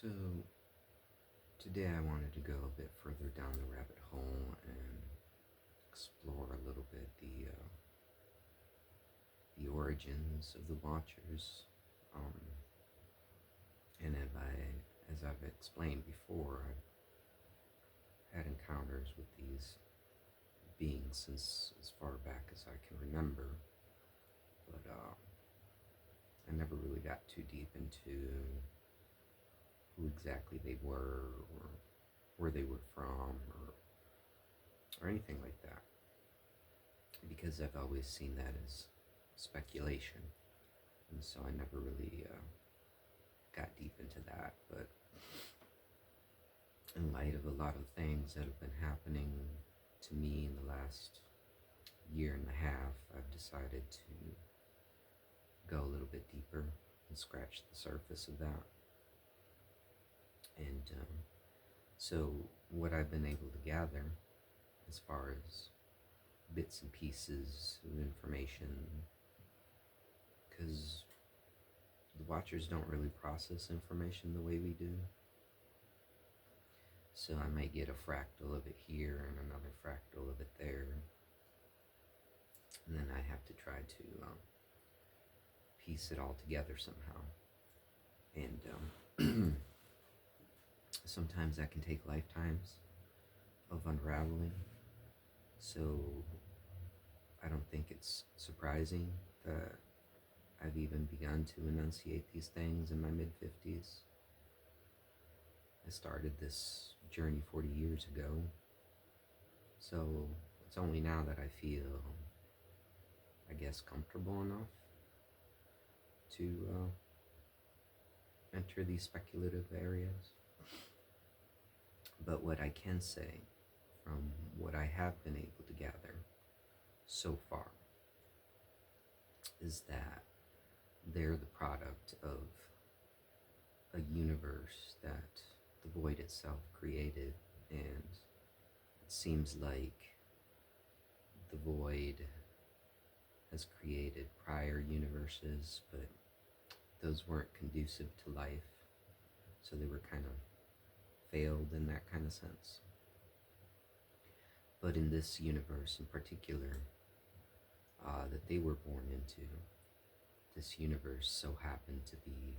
So today I wanted to go a bit further down the rabbit hole and explore a little bit the origins of the Watchers. Um, and as I've explained before, I've had encounters with these beings since as far back as I can remember, but I never really got too deep into who exactly they were or where they were from or anything like that, because I've always seen that as speculation, and so I never really got deep into that. But in light of a lot of things that have been happening to me in the last year and a half, I've decided to go a little bit deeper and scratch the surface of that. And so, what I've been able to gather as far as bits and pieces of information, because the Watchers don't really process information the way we do. So I might get a fractal of it here and another fractal of it there, and then I have to try to piece it all together somehow. And sometimes that can take lifetimes of unraveling. So I don't think it's surprising that I've even begun to enunciate these things in my mid-50s. I started this journey 40 years ago, so it's only now that I feel, I guess, comfortable enough to enter these speculative areas. But what I can say from what I have been able to gather so far is that they're the product of a universe that the void itself created, and it seems like the void has created prior universes, but those weren't conducive to life, so they were kind of failed in that kind of sense. But in this universe in particular, that they were born into, this universe so happened to be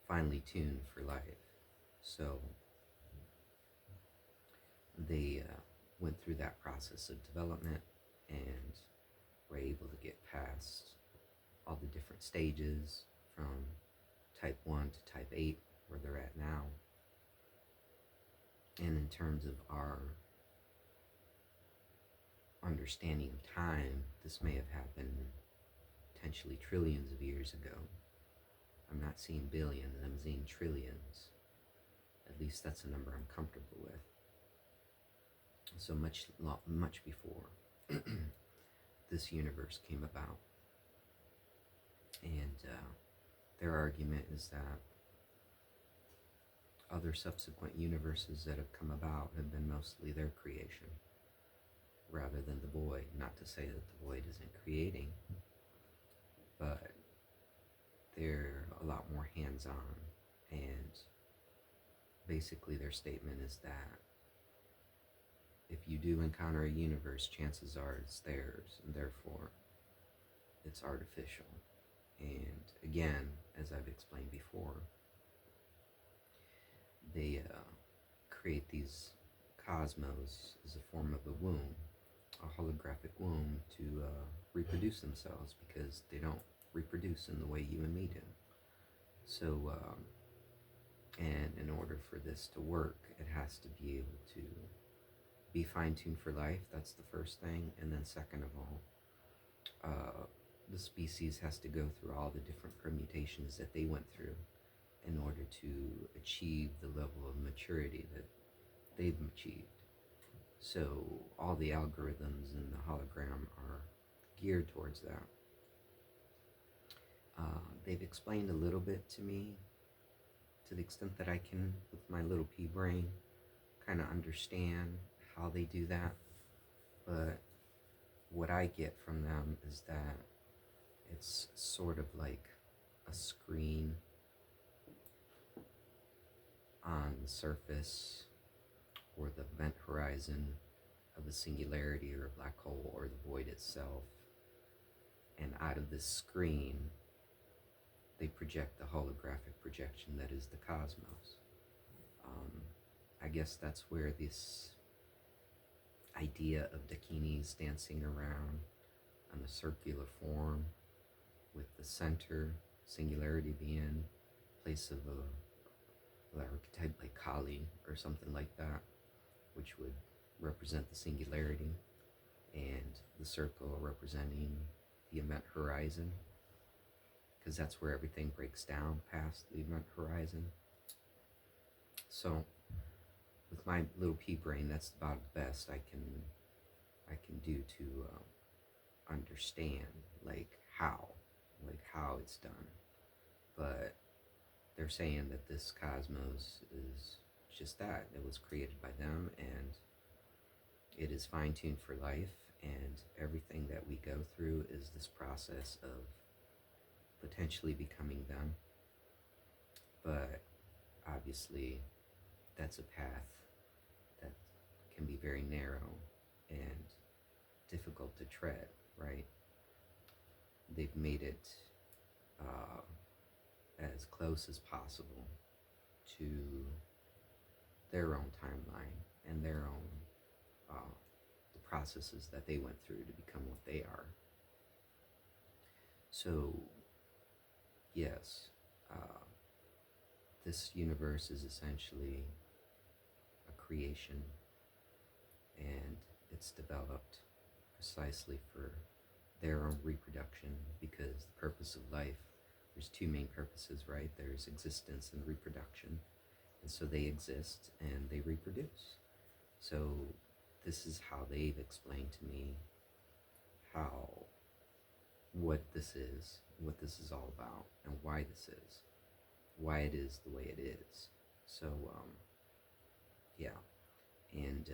finely tuned for life. So they went through that process of development and were able to get past all the different stages from type 1 to type 8, where they're at now. And in terms of our understanding of time, this may have happened potentially trillions of years ago. I'm not seeing billions, I'm seeing trillions. At least that's a number I'm comfortable with. So much before this universe came about. And their argument is that other subsequent universes that have come about have been mostly their creation rather than the void. Not to say that the void isn't creating, but they're a lot more hands-on, and basically their statement is that if you do encounter a universe, chances are it's theirs, and therefore it's artificial. And again, as I've explained before, they create these cosmos as a form of a womb, a holographic womb, to reproduce themselves, because they don't reproduce in the way you and me do. So, and in order for this to work, it has to be able to be fine-tuned for life. That's the first thing. And then second of all, the species has to go through all the different permutations that they went through in order to achieve the level of maturity that they've achieved. So all the algorithms in the hologram are geared towards that. They've explained a little bit to me, to the extent that I can, with my little pea brain, kind of understand how they do that. But what I get from them is that it's sort of like a screen on the surface or the event horizon of a singularity or a black hole or the void itself. And out of this screen, they project the holographic projection that is the cosmos. I guess that's where this idea of dakinis dancing around on the circular form with the center singularity being place of a archetype like Kali or something like that, which would represent the singularity, and the circle representing the event horizon, because that's where everything breaks down past the event horizon. So with my little pea brain, that's about the best I can do to understand how it's done. But they're saying that this cosmos is just that. It was created by them, and it is fine-tuned for life, and everything that we go through is this process of potentially becoming them. But obviously, that's a path that can be very narrow and difficult to tread, right? They've made it as close as possible to their own timeline and their own the processes that they went through to become what they are. So yes, this universe is essentially a creation, and it's developed precisely for their own reproduction, because the purpose of life, there's two main purposes, right? There's existence and reproduction, and so they exist and they reproduce. So this is how they've explained to me what this is all about, and why it is the way it is. So yeah, and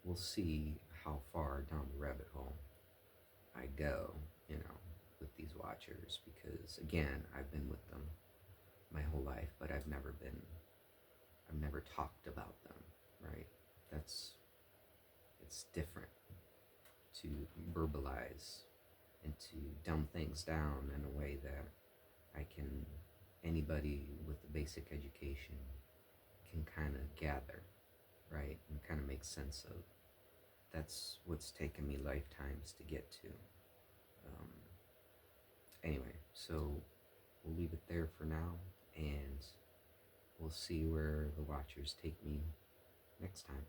we'll see how far down the rabbit hole I go, with these watchers, because again, I've been with them my whole life, but I've never talked about them, right? It's different to verbalize and to dumb things down in a way that anybody with a basic education can kind of gather, right? And kind of make sense of. That's what's taken me lifetimes to get to. Anyway, so we'll leave it there for now, and we'll see where the watchers take me next time.